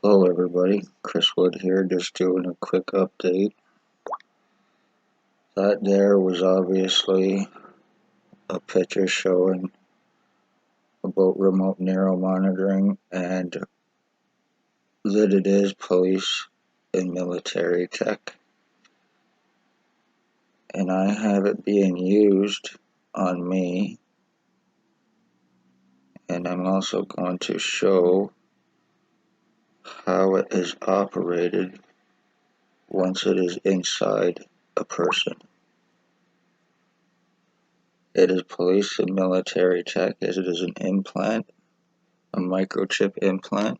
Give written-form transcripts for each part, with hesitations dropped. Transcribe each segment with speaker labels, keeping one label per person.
Speaker 1: Hello everybody, Chris Wood here, just doing a quick update. That there was obviously a picture showing about remote narrow monitoring and that it is police and military tech. And I have it being used on me, and I'm also going to show how it is operated once it is inside a person. It is police and military tech as it is an implant, a microchip implant.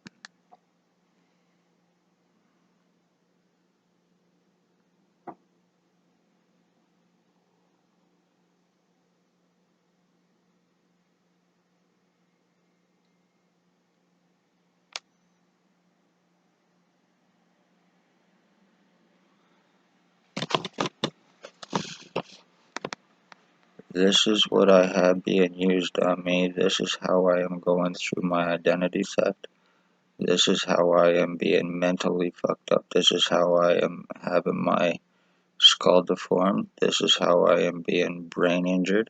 Speaker 1: This is what I have being used on me. This is how I am going through my identity theft. This is how I am being mentally fucked up. This is how I am having my skull deformed. This is how I am being brain injured.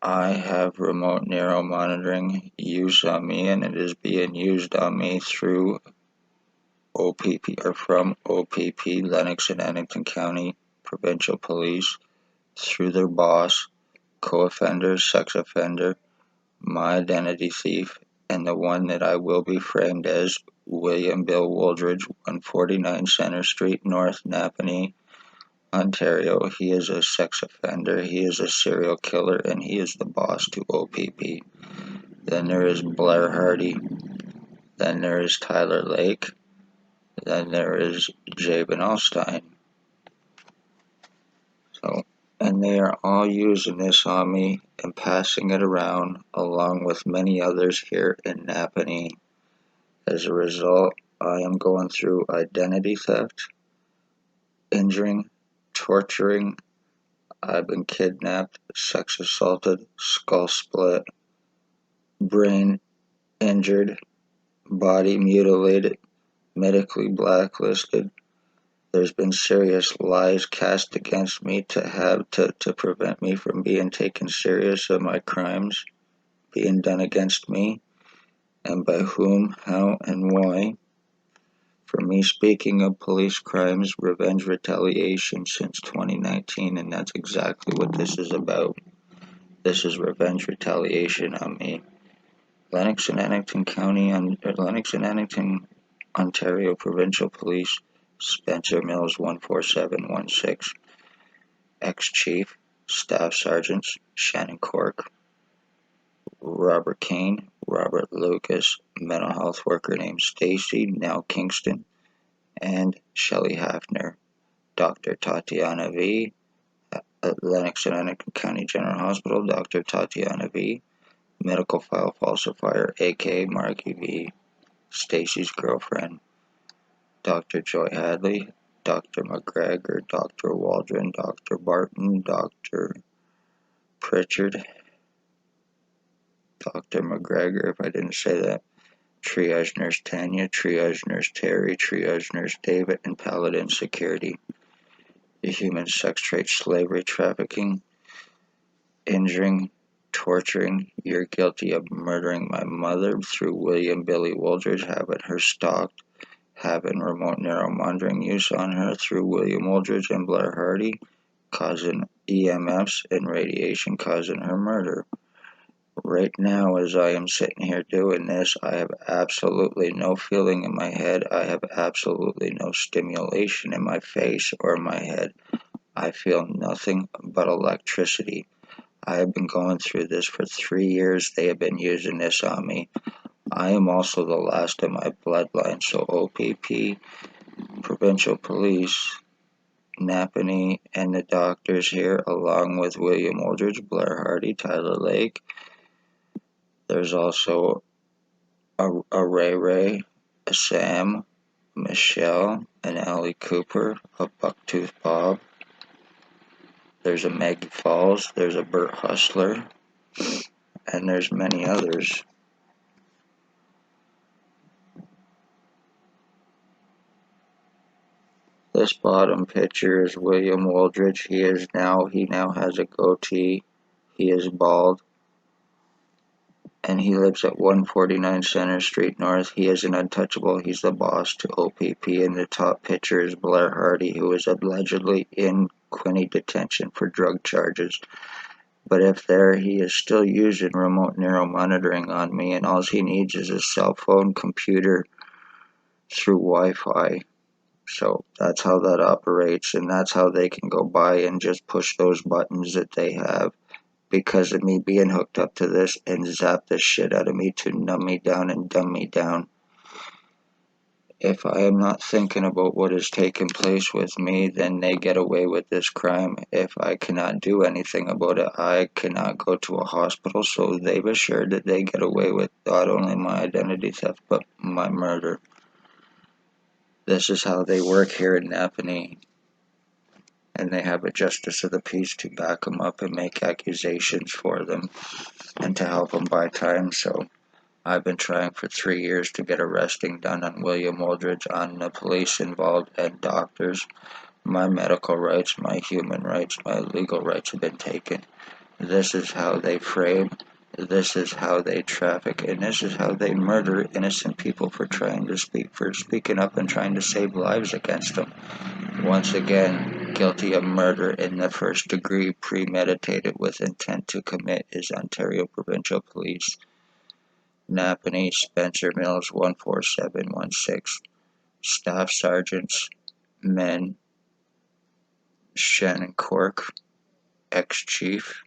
Speaker 1: I have remote neuro monitoring used on me, and it is being used on me through OPP or from OPP, Lennox and Addington County Provincial Police, through their boss, co-offender, sex offender, my identity thief, and the one that I will be framed as, William Bill Wooldridge, 149 Centre Street, North Napanee, Ontario. He is a sex offender, he is a serial killer, and he is the boss to OPP. Then there is Blair Hardy. Then there is Tyler Lake. Then there is Jabin Alstein. And they are all using this on me and passing it around along with many others here in Napanee. As a result, I am going through identity theft, injuring, torturing. I've been kidnapped, sex assaulted, skull split, brain injured, body mutilated, medically blacklisted. There's been serious lies cast against me to prevent me from being taken serious of my crimes being done against me, and by whom, how, and why. For me speaking of police crimes, revenge, retaliation since 2019, and that's exactly what this is about. This is revenge retaliation on me. Lennox and Addington County, Lennox and Addington, Ontario Provincial Police, Spencer Mills 14716, ex-chief, staff sergeants, Shannon Cork, Robert Kane, Robert Lucas, mental health worker named Stacy, now Kingston, and Shelley Hafner, Dr. Tatiana V, at Lennox and Addington County General Hospital, Dr. Tatiana V, medical file falsifier, aka Marky V, Stacy's girlfriend, Dr. Joy Hadley, Dr. McGregor, Dr. Waldron, Dr. Barton, Dr. Pritchard, Dr. McGregor, if I didn't say that, Triage Nurse Tanya, Triage Nurse Terry, Triage Nurse David, and Paladin Security. The human sex trade, slavery, trafficking, injuring, torturing. You're guilty of murdering my mother through William Billy Wooldridge, having her stalked, having remote narrow monitoring use on her through William Wooldridge and Blair Hardy, causing EMFs and radiation causing her murder. Right now, as I am sitting here doing this, I have absolutely no feeling in my head. I have absolutely no stimulation in my face or my head. I feel nothing but electricity. I have been going through this for 3 years. They have been using this on me. I am also the last of my bloodline, so OPP, Provincial Police, Napanee, and the doctors here, along with William Wooldridge, Blair Hardy, Tyler Lake. There's also a Ray, a Sam, Michelle, an Allie Cooper, a Bucktooth Bob. There's a Maggie Falls, there's a Bert Hustler, and there's many others. This bottom picture is William Wooldridge. He now has a goatee. He is bald, and he lives at 149 Center Street North. He is an untouchable. He's the boss to OPP. And the top picture is Blair Hardy, who is allegedly in Quinney detention for drug charges. But if there, he is still using remote neuromonitoring on me, and all he needs is a cell phone, computer, through Wi-Fi. So that's how that operates, and that's how they can go by and just push those buttons that they have because of me being hooked up to this and zap the shit out of me to numb me down and dumb me down. If I am not thinking about what is taking place with me, then they get away with this crime. If I cannot do anything about it, I cannot go to a hospital, so they've assured that they get away with not only my identity theft, but my murder. This is how they work here in Napanee. And they have a justice of the peace to back them up and make accusations for them and to help them buy time. So I've been trying for 3 years to get arresting done on William Wooldridge, on the police involved and doctors. My medical rights, my human rights, my legal rights have been taken. This is how they frame, this is how they traffic, and this is how they murder innocent people for speaking up and trying to save lives against them. Once again, guilty of murder in the first degree, premeditated with intent to commit, is Ontario Provincial Police. Napanee, Spencer Mills, 14716. Staff Sergeants, men, Shannon Cork, ex-chief,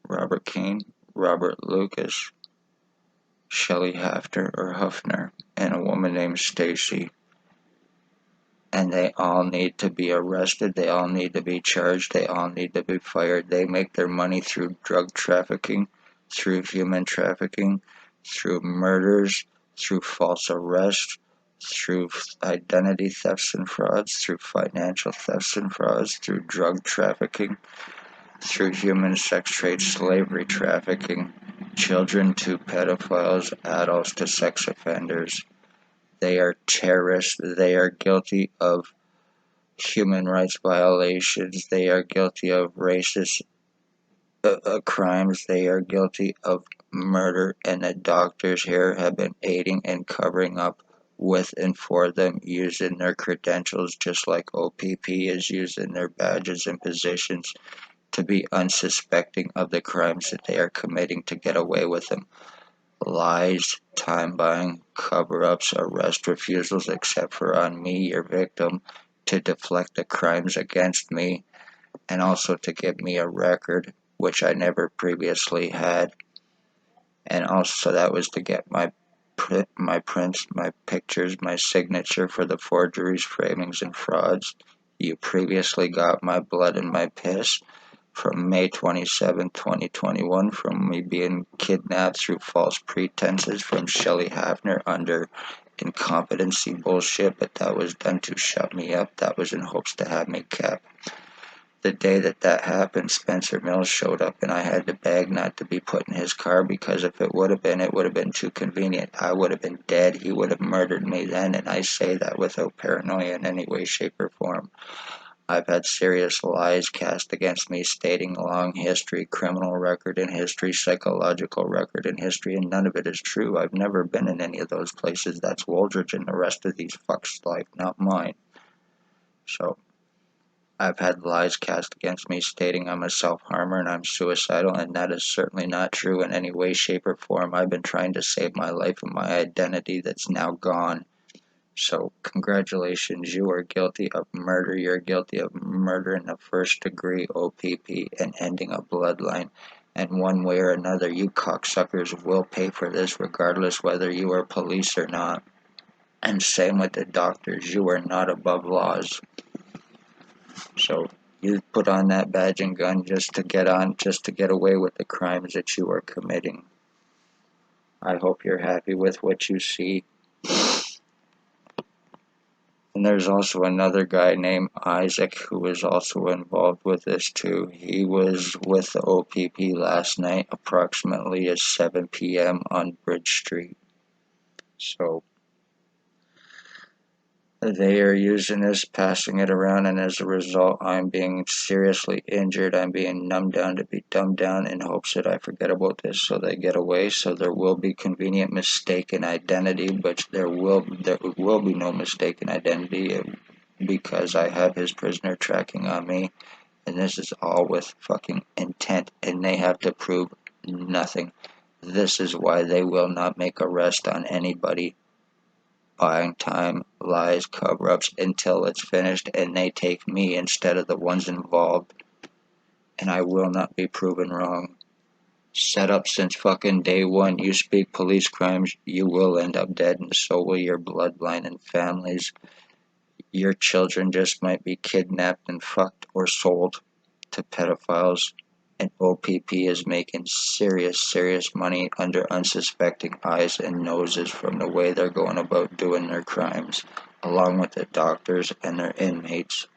Speaker 1: Robert Kane, Robert Lucas, Shelley Huffner, and a woman named Stacy. And they all need to be arrested, they all need to be charged, they all need to be fired. They make their money through drug trafficking, through human trafficking, through murders, through false arrests, through identity thefts and frauds, through financial thefts and frauds, through drug trafficking, through human sex trade, slavery trafficking, children to pedophiles, adults to sex offenders. They are terrorists. They are guilty of human rights violations. They are guilty of racist crimes. They are guilty of murder. And the doctors here have been aiding and covering up with and for them, using their credentials just like OPP is using their badges and positions to be unsuspecting of the crimes that they are committing to get away with them. Lies, time buying, cover-ups, arrest refusals, except for on me, your victim, to deflect the crimes against me, and also to give me a record, which I never previously had. And also that was to get my prints, my pictures, my signature for the forgeries, framings, and frauds. You previously got my blood and my piss from May 27, 2021, from me being kidnapped through false pretenses from Shelley Hafner under incompetency bullshit, but that was done to shut me up. That was in hopes to have me kept. The day that happened, Spencer Mills showed up and I had to beg not to be put in his car because if it would have been too convenient. I would have been dead. He would have murdered me then, and I say that without paranoia in any way, shape, or form. I've had serious lies cast against me stating long history, criminal record in history, psychological record in history, and none of it is true. I've never been in any of those places. That's Wooldridge and the rest of these fucks' life, not mine. So, I've had lies cast against me stating I'm a self-harmer and I'm suicidal, and that is certainly not true in any way, shape, or form. I've been trying to save my life and my identity that's now gone. So, congratulations, you are guilty of murder. You're guilty of murder in the first degree, OPP, and ending a bloodline. And one way or another, you cocksuckers will pay for this regardless whether you are police or not. And same with the doctors, you are not above laws. So, you put on that badge and gun just to get away with the crimes that you are committing. I hope you're happy with what you see. And there's also another guy named Isaac who was also involved with this too. He was with the OPP last night approximately at 7 p.m. on Bridge Street. So They are using this, passing it around, and as a result, I'm being seriously injured. I'm being numbed down to be dumbed down in hopes that I forget about this so they get away. So there will be convenient mistaken identity, but there will be no mistaken identity because I have his prisoner tracking on me, and this is all with fucking intent, and they have to prove nothing. This is why they will not make arrest on anybody buying time, lies, cover-ups until it's finished, and they take me instead of the ones involved, and I will not be proven wrong. Set up since fucking day one. You speak police crimes, you will end up dead, and so will your bloodline and families. Your children just might be kidnapped and fucked or sold to pedophiles, and OPP is making serious money under unsuspecting eyes and noses from the way they're going about doing their crimes, along with the doctors and their inmates.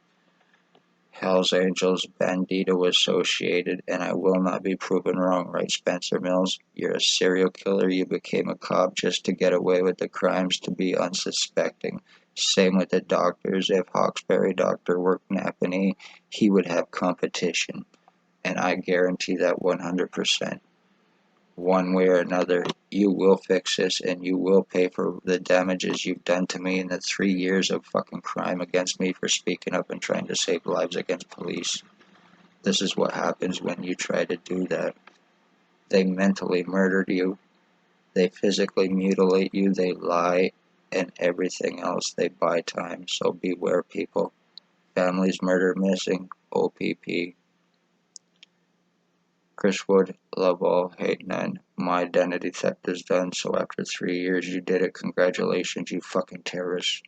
Speaker 1: Hells Angels, Bandito associated, and I will not be proven wrong, right, Spencer Mills? You're a serial killer. You became a cop just to get away with the crimes, to be unsuspecting. Same with the doctors. If Hawkesbury doctor worked Napanee, he would have competition, and I guarantee that 100%. One way or another, you will fix this and you will pay for the damages you've done to me in the 3 years of fucking crime against me for speaking up and trying to save lives against police. This is what happens when you try to do that. They mentally murdered you, they physically mutilate you, they lie, and everything else. They buy time, so beware, people. Families murder missing, OPP. Chris Wood, love all, hate none. My identity theft is done, so after 3 years you did it. Congratulations, you fucking terrorist.